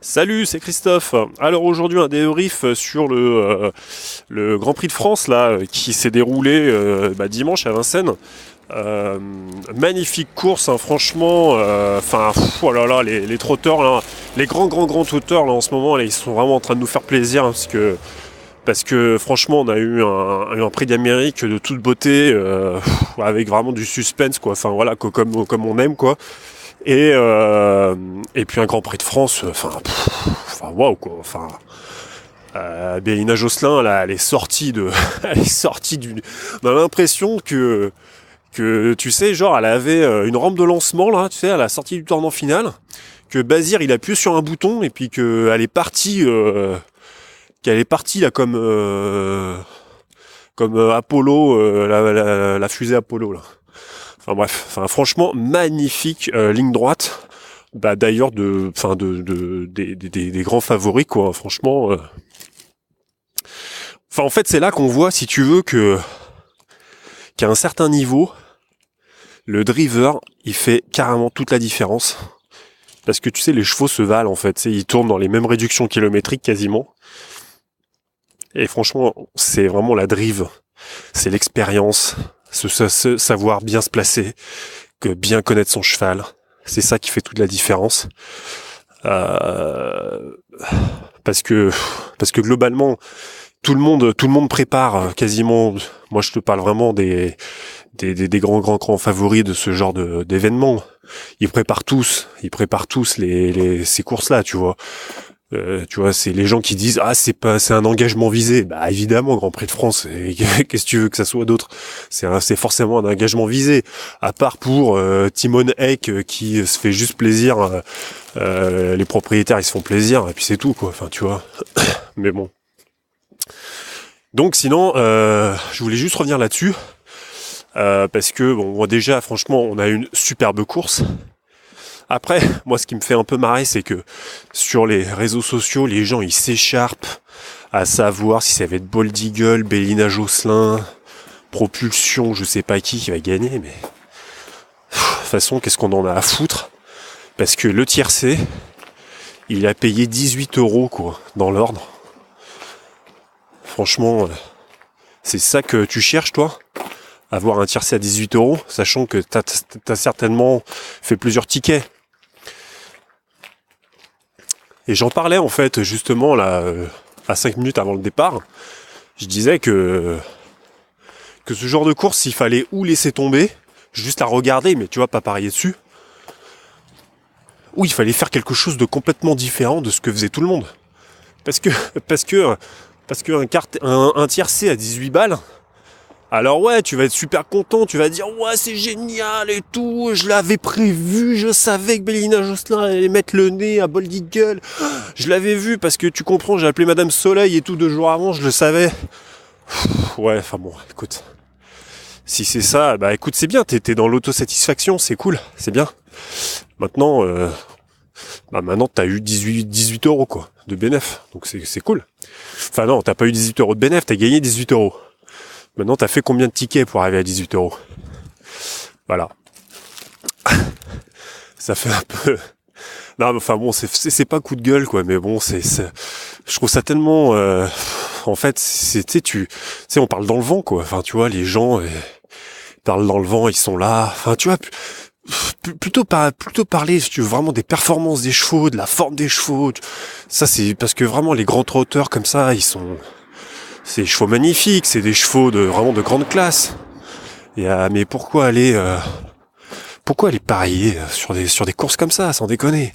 Salut, c'est Christophe. Alors aujourd'hui un débrief sur le Grand Prix de France là qui s'est déroulé dimanche à Vincennes. Euh, Magnifique course, hein, franchement. Oh là là, les trotteurs là, les grands trotteurs là en ce moment là, ils sont vraiment en train de nous faire plaisir, hein, parce que franchement on a eu un prix d'Amérique de toute beauté, avec vraiment du suspense quoi. Enfin voilà, comme on aime quoi. Et puis un Grand Prix de France, waouh quoi. Bélina Josselin là, elle est sortie elle est sortie d'une. On a l'impression que tu sais, genre elle avait une rampe de lancement là, tu sais, à la sortie du tournant final, que Bazir il appuie sur un bouton et puis qu'elle est partie, là comme Apollo, la fusée Apollo là. Enfin bref, franchement magnifique ligne droite. D'ailleurs des grands favoris quoi. Franchement. En fait c'est là qu'on voit, si tu veux, qu'à un certain niveau, le driver il fait carrément toute la différence. Parce que tu sais, les chevaux se valent en fait. Ils tournent dans les mêmes réductions kilométriques quasiment. Et franchement, c'est vraiment la drive. C'est l'expérience. Ce savoir bien se placer, que bien connaître son cheval, c'est ça qui fait toute la différence. Parce que globalement, tout le monde prépare quasiment. Moi, je te parle vraiment des grands favoris de ce genre d'événements. Ils préparent tous ces courses-là, tu vois. C'est les gens qui disent c'est un engagement visé. Bah évidemment, Grand Prix de France, qu'est-ce que tu veux que ça soit d'autre? C'est forcément un engagement visé. À part pour Timon Eck qui se fait juste plaisir, les propriétaires ils se font plaisir et puis c'est tout quoi. Enfin tu vois. Mais bon. Donc sinon, je voulais juste revenir là-dessus parce que bon déjà franchement on a une superbe course. Après, moi, ce qui me fait un peu marrer, c'est que sur les réseaux sociaux, les gens, ils s'écharpent à savoir si ça va être Bold Eagle, Bélina Josselin, Propulsion, je sais pas qui va gagner, mais de toute façon, qu'est-ce qu'on en a à foutre? Parce que le tiercé, il a payé 18 € quoi, dans l'ordre. Franchement, c'est ça que tu cherches, toi? Avoir un tiercé à 18 €, sachant que t'as certainement fait plusieurs tickets. Et j'en parlais en fait justement là à 5 minutes avant le départ. Je disais que ce genre de course, il fallait ou laisser tomber, juste la regarder, mais tu vois, pas parier dessus, ou il fallait faire quelque chose de complètement différent de ce que faisait tout le monde. Parce que un tiercé à 18 balles, alors ouais, tu vas être super content, tu vas dire ouais c'est génial et tout, je l'avais prévu, je savais que Bélina Josselin allait mettre le nez à Bold Eagle, je l'avais vu parce que tu comprends, j'ai appelé Madame Soleil et tout 2 jours avant, je le savais. Ouais, enfin bon, écoute, si c'est ça, bah écoute c'est bien, t'es dans l'autosatisfaction, c'est cool, c'est bien. Maintenant, maintenant t'as eu 18 € quoi, de bénéf, donc c'est cool. Enfin non, t'as pas eu 18 € de bénéf, t'as gagné 18 €. Maintenant, t'as fait combien de tickets pour arriver à 18 €? Voilà. Ça fait un peu... Non, mais enfin bon, c'est pas coup de gueule, quoi, mais bon, je trouve ça tellement... En fait, tu sais, on parle dans le vent, quoi. Enfin, tu vois, les gens parlent dans le vent, ils sont là. Enfin, tu vois, plutôt parler, si tu veux, vraiment des performances des chevaux, de la forme des chevaux. Ça, c'est parce que vraiment, les grands trotteurs comme ça, c'est des chevaux magnifiques, c'est des chevaux vraiment de grande classe. Mais pourquoi aller parier sur des courses comme ça, sans déconner?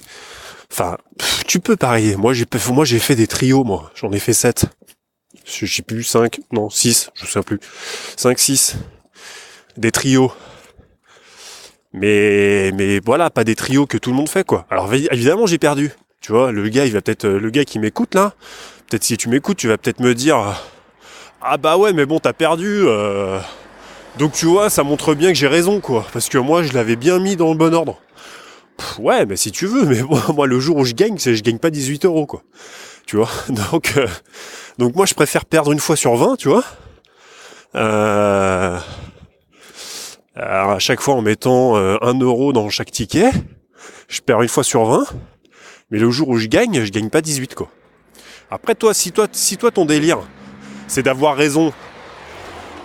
Enfin, tu peux parier. Moi, j'ai fait des trios, moi. J'en ai fait 7. Je sais plus, 5, non, 6, je sais plus. 5, 6. Des trios. Mais voilà, pas des trios que tout le monde fait, quoi. Alors, évidemment, j'ai perdu. Tu vois, le gars qui m'écoute, là, peut-être si tu m'écoutes, tu vas peut-être me dire... Ah bah ouais, mais bon, t'as perdu. Donc tu vois, ça montre bien que j'ai raison, quoi. Parce que moi, je l'avais bien mis dans le bon ordre. Ouais, mais si tu veux, mais bon, moi, le jour où je gagne pas 18 €, quoi. Tu vois. Donc moi, je préfère perdre une fois sur 20, tu vois. Alors à chaque fois en mettant 1 € dans chaque ticket, je perds une fois sur 20. Mais le jour où je gagne pas 18, quoi. Après, si toi ton délire, c'est d'avoir raison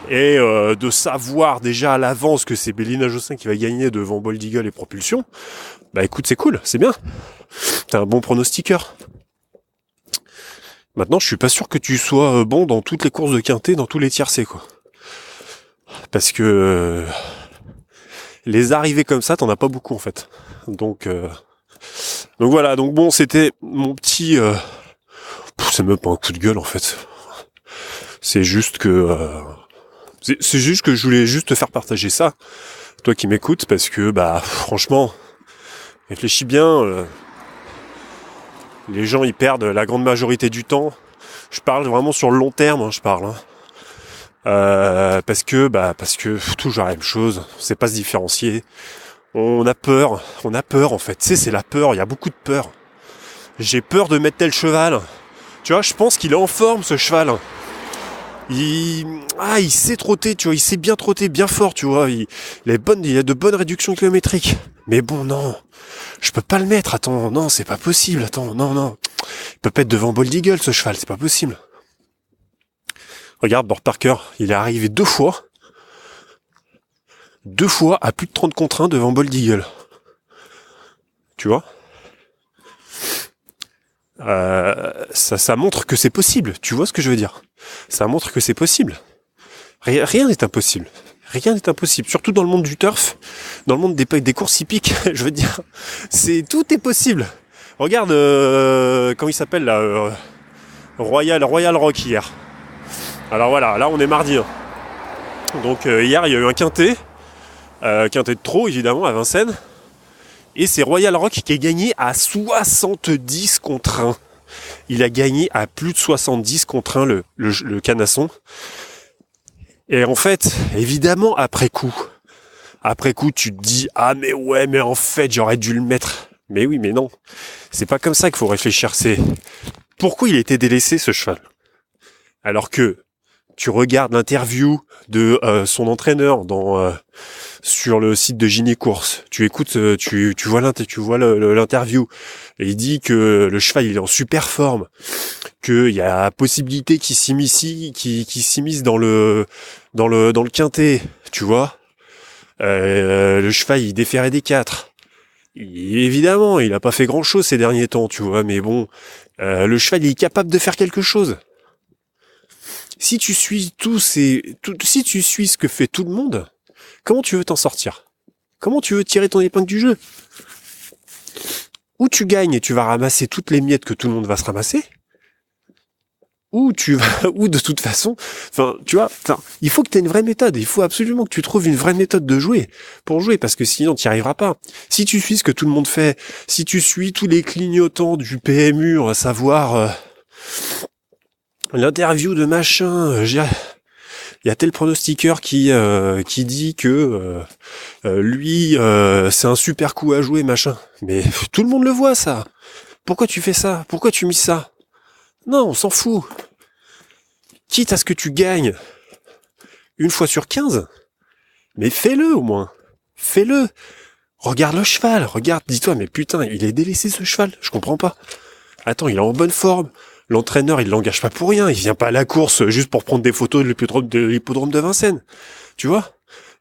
et de savoir déjà à l'avance que c'est Bélina Josselin qui va gagner devant Bold Eagle et Propulsion, bah écoute, c'est cool, c'est bien. T'es un bon pronostiqueur. Maintenant, je suis pas sûr que tu sois bon dans toutes les courses de quintet, dans tous les tiercés, quoi. Parce que les arrivées comme ça, t'en as pas beaucoup, en fait. Donc voilà, donc bon, c'était mon petit... c'est même pas un coup de gueule, en fait. C'est juste que... c'est juste que je voulais juste te faire partager ça, toi qui m'écoutes, parce que, bah, franchement, réfléchis bien, les gens, ils perdent la grande majorité du temps. Je parle vraiment sur le long terme, hein, je parle. Parce que toujours la même chose, on sait pas se différencier. On a peur, en fait. Tu sais, c'est la peur, il y a beaucoup de peur. J'ai peur de mettre tel cheval. Tu vois, je pense qu'il est en forme, ce cheval. Il sait trotter, tu vois, il sait bien trotter, bien fort, tu vois. Il a de bonnes réductions kilométriques. Mais bon, non, je peux pas le mettre, attends, non, c'est pas possible, attends, non. Il peut pas être devant Bold Eagle, ce cheval, c'est pas possible. Regarde, Bob Parker, il est arrivé 2 fois à plus de 30 contre 1 devant Bold Eagle. Tu vois ? Ça montre que c'est possible, tu vois ce que je veux dire ? Ça montre que c'est possible. Rien n'est impossible. Rien n'est impossible, surtout dans le monde du turf, dans le monde des courses hippiques, je veux dire, tout est possible. Regarde, comment il s'appelle là, Royal Rock hier. Alors voilà, là on est mardi. Hein. Donc hier il y a eu un quintet de trop évidemment à Vincennes, et c'est Royal Rock qui a gagné à 70 contre 1. Il a gagné à plus de 70 contre 1 le canasson. Et en fait, évidemment, après coup, tu te dis, ah mais ouais, mais en fait, j'aurais dû le mettre. Mais oui, mais non. C'est pas comme ça qu'il faut réfléchir. C'est pourquoi il a été délaissé, ce cheval. Alors que tu regardes l'interview de son entraîneur sur le site de Giné Course. Tu écoutes, tu vois l'interview. Et il dit que le cheval, il est en super forme. Qu'il y a possibilité qu'il s'immisce dans le quintet, tu vois. Le cheval, il déférait des 4. Évidemment, il a pas fait grand chose ces derniers temps, tu vois, mais bon, le cheval, il est capable de faire quelque chose. Si tu suis si tu suis ce que fait tout le monde, comment tu veux t'en sortir ? Comment tu veux tirer ton épingle du jeu ? Ou tu gagnes et tu vas ramasser toutes les miettes que tout le monde va se ramasser, ou de toute façon, il faut que tu aies une vraie méthode, il faut absolument que tu trouves une vraie méthode pour jouer, parce que sinon tu n'y arriveras pas. Si tu suis ce que tout le monde fait, si tu suis tous les clignotants du PMU, à savoir l'interview de machin, il y a tel pronostiqueur qui dit que lui c'est un super coup à jouer, machin. Mais tout le monde le voit, ça. Pourquoi tu fais ça ? Pourquoi tu mises ça ? Non, on s'en fout. Quitte à ce que tu gagnes une fois sur 15, mais fais-le au moins. Fais-le. Regarde le cheval, dis-toi, mais putain, il est délaissé ce cheval, je comprends pas. Attends, il est en bonne forme. L'entraîneur, il l'engage pas pour rien, il vient pas à la course juste pour prendre des photos de l'hippodrome de Vincennes. Tu vois ?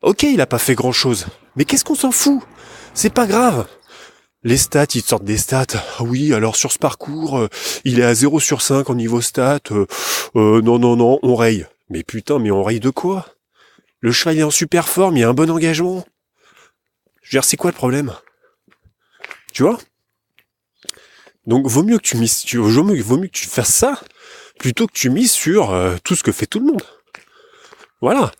Ok, il a pas fait grand chose, mais qu'est-ce qu'on s'en fout ? C'est pas grave. Les stats, ils te sortent des stats. Ah oui, alors sur ce parcours, il est à 0 sur 5 en niveau stats. Non, on raye. Mais putain, mais on raye de quoi ? Le cheval est en super forme, il y a un bon engagement. Je veux dire, c'est quoi le problème ? Tu vois ? Donc vaut mieux que tu fasses ça plutôt que tu mises sur tout ce que fait tout le monde. Voilà.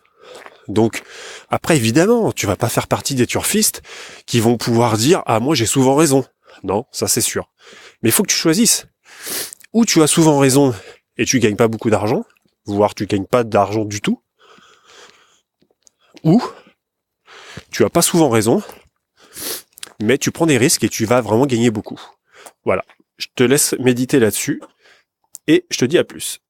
Donc après évidemment, tu vas pas faire partie des turfistes qui vont pouvoir dire ah moi j'ai souvent raison. Non, ça c'est sûr. Mais il faut que tu choisisses. Ou tu as souvent raison et tu gagnes pas beaucoup d'argent, voire tu gagnes pas d'argent du tout. Ou tu as pas souvent raison, mais tu prends des risques et tu vas vraiment gagner beaucoup. Voilà. Je te laisse méditer là-dessus et je te dis à plus.